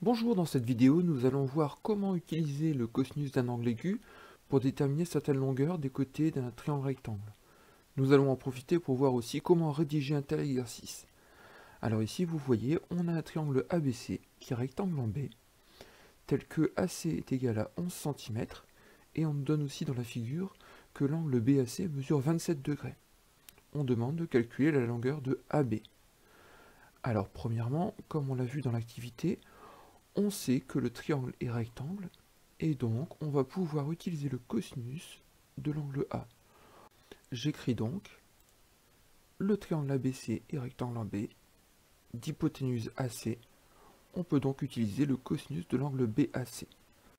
Bonjour, dans cette vidéo, nous allons voir comment utiliser le cosinus d'un angle aigu pour déterminer certaines longueurs des côtés d'un triangle rectangle. Nous allons en profiter pour voir aussi comment rédiger un tel exercice. Alors ici, vous voyez, on a un triangle ABC qui est rectangle en B, tel que AC est égal à 11 cm, et on nous donne aussi dans la figure que l'angle BAC mesure 27 degrés. On demande de calculer la longueur de AB. Alors premièrement, comme on l'a vu dans l'activité, on sait que le triangle est rectangle, et donc on va pouvoir utiliser le cosinus de l'angle A. J'écris donc le triangle ABC est rectangle en B, d'hypoténuse AC, on peut donc utiliser le cosinus de l'angle BAC.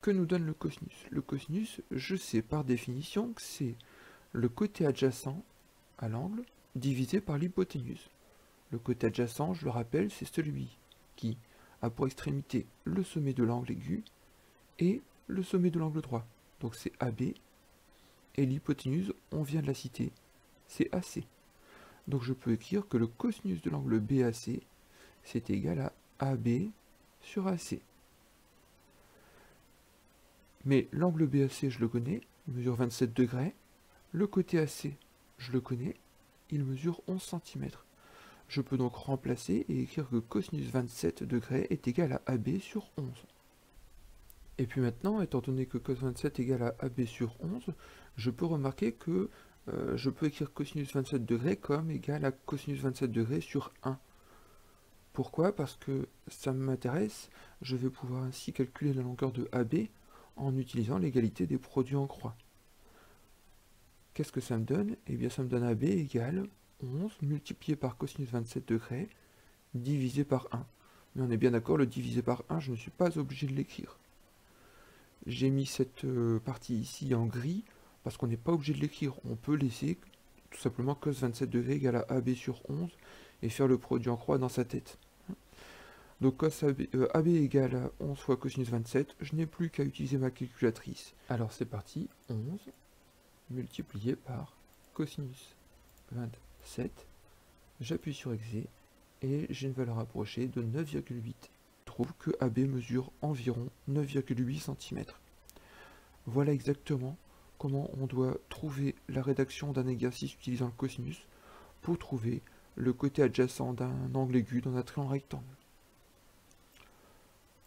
Que nous donne le cosinus? Le cosinus, je sais par définition que c'est le côté adjacent à l'angle divisé par l'hypoténuse. Le côté adjacent, je le rappelle, c'est celui qui a pour extrémité le sommet de l'angle aigu et le sommet de l'angle droit. Donc c'est AB, et l'hypoténuse, on vient de la citer, c'est AC. Donc je peux écrire que le cosinus de l'angle BAC, c'est égal à AB sur AC. Mais l'angle BAC, je le connais, il mesure 27 degrés. Le côté AC, je le connais, il mesure 11 cm. Je peux donc remplacer et écrire que cosinus 27 degrés est égal à AB sur 11. Et puis maintenant, étant donné que cos 27 est égal à AB sur 11, je peux remarquer que je peux écrire cosinus 27 degrés comme égal à cosinus 27 degrés sur 1. Pourquoi? Parce que ça m'intéresse, je vais pouvoir ainsi calculer la longueur de AB en utilisant l'égalité des produits en croix. Qu'est-ce que ça me donne? Eh bien ça me donne AB égale 11 multiplié par cosinus 27 degrés divisé par 1. Mais on est bien d'accord, le divisé par 1, je ne suis pas obligé de l'écrire. J'ai mis cette partie ici en gris parce qu'on n'est pas obligé de l'écrire. On peut laisser tout simplement cos 27 degrés égale à AB sur 11 et faire le produit en croix dans sa tête. Donc cos AB égale à 11 fois cosinus 27, je n'ai plus qu'à utiliser ma calculatrice. Alors c'est parti, 11 multiplié par cosinus 27, j'appuie sur Exé et j'ai une valeur approchée de 9,8. Trouve que AB mesure environ 9,8 cm. Voilà exactement comment on doit trouver la rédaction d'un exercice utilisant le cosinus pour trouver le côté adjacent d'un angle aigu dans un triangle rectangle.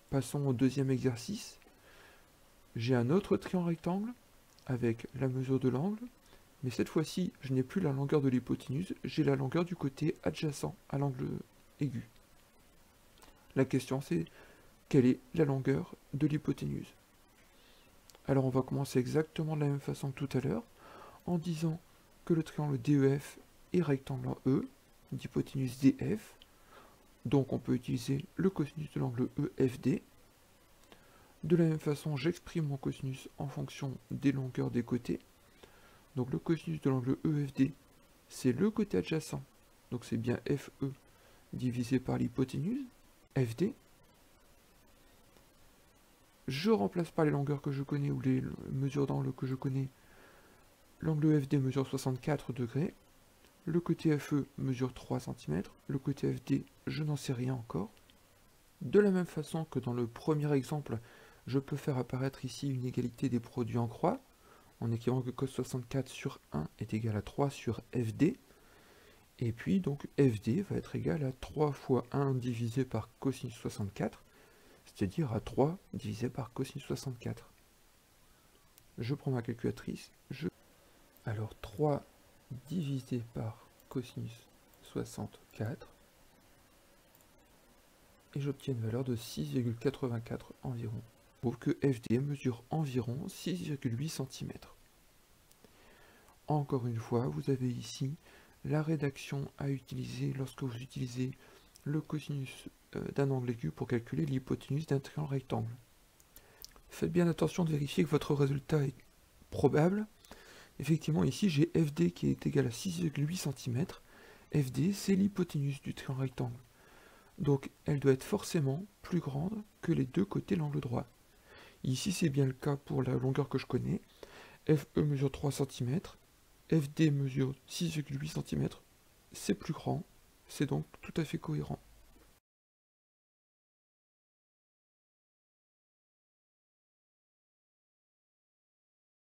Passons au deuxième exercice. J'ai un autre triangle rectangle avec la mesure de l'angle, mais cette fois-ci, je n'ai plus la longueur de l'hypoténuse, j'ai la longueur du côté adjacent à l'angle aigu. La question c'est, quelle est la longueur de l'hypoténuse? Alors on va commencer exactement de la même façon que tout à l'heure, en disant que le triangle DEF est rectangle en E, d'hypoténuse DF, donc on peut utiliser le cosinus de l'angle EFD. De la même façon, j'exprime mon cosinus en fonction des longueurs des côtés. Donc le cosinus de l'angle EFD, c'est le côté adjacent, donc c'est bien FE divisé par l'hypoténuse, FD. Je remplace par les longueurs que je connais ou les mesures d'angle que je connais. L'angle EFD mesure 64 degrés, le côté FE mesure 3 cm, le côté FD, je n'en sais rien encore. De la même façon que dans le premier exemple, je peux faire apparaître ici une égalité des produits en croix, en écrivant que cos 64 sur 1 est égal à 3 sur FD, et puis donc FD va être égal à 3 fois 1 divisé par cosinus 64, c'est-à-dire à 3 divisé par cosinus 64. Je prends ma calculatrice, alors 3 divisé par cosinus 64, et j'obtiens une valeur de 6,84 environ. Je trouve que FD mesure environ 6,8 cm. Encore une fois, vous avez ici la rédaction à utiliser lorsque vous utilisez le cosinus d'un angle aigu pour calculer l'hypoténuse d'un triangle rectangle. Faites bien attention de vérifier que votre résultat est probable. Effectivement, ici j'ai FD qui est égal à 6,8 cm. FD, c'est l'hypoténuse du triangle rectangle. Donc elle doit être forcément plus grande que les deux côtés de l'angle droit. Ici c'est bien le cas pour la longueur que je connais. FE mesure 3 cm, FD mesure 6,8 cm, c'est plus grand, c'est donc tout à fait cohérent.